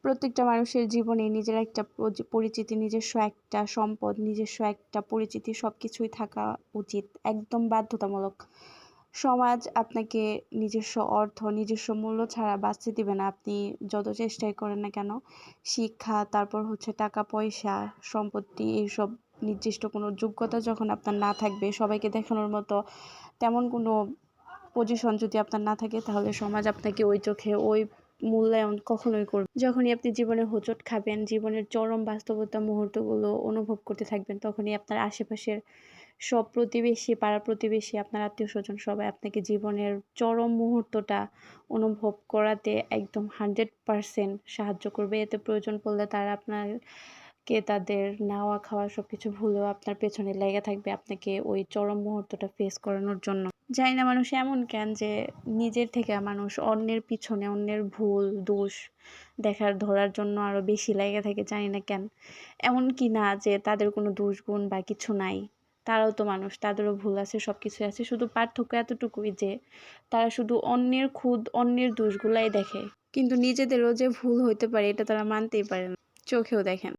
প্রত্যেকটা মানুষের জীবনে নিজের একটা পরিচিতি, নিজস্ব একটা সম্পদ, নিজস্ব একটা পরিচিতি সবকিছুই থাকা উচিত। একদম বাধ্যতামূলক। সমাজ আপনাকে নিজস্ব অর্থ, নিজস্ব মূল্য ছাড়া বাঁচতে দিবে না। আপনি যত চেষ্টাই করেন না কেন। শিক্ষা, তারপর হচ্ছে টাকা-পয়সা, সম্পত্তি এইসব নির্দিষ্ট কোনো যোগ্যতা যখন আপনার না থাকবে, সবাইকে দেখানোর মতো তেমন কোনো পজিশন যদি আপনার না থাকে, তাহলে সমাজ আপনাকে ওই চোখে ওই মূল্যায়ন কখনোই করবে। যখনই আপনি জীবনে হোঁচট খাবেন, জীবনের চরম বাস্তবতা মুহূর্তগুলো অনুভব করতে থাকবেন, তখনই আপনার আশেপাশের সব প্রতিবেশী, পাড়া প্রতিবেশী, আপনার আত্মীয়স্বজন সবাই আপনাকে জীবনের চরম মুহূর্তটা অনুভব করাতে একদম 100% সাহায্য করবে। এতে প্রয়োজন পড়লে তারা তাদের নেওয়া খাওয়া সবকিছু ভুলেও আপনার পেছনে লেগে থাকবে আপনাকে ওই চরম মুহূর্তটা ফেস করানোর জন্য। জানি না মানুষ এমন কেন যে নিজের থেকে মানুষ অন্যের পিছনে অন্যের ভুল দোষ ধরার জন্য আরো বেশি লেগে থাকে, জানি না কেন। এমন কি না যে তাদের কোনো দোষ গুণ বা কিছু নাই, তারাও তো মানুষ, তাদেরও ভুল আছে, সবকিছুই আছে। শুধু পার্থক্য এতটুকুই যে তারা শুধু অন্যের দোষগুলাই দেখে, কিন্তু নিজেদেরও যে ভুল হইতে পারে এটা তারা মানতেই পারে না, চোখেও দেখেন।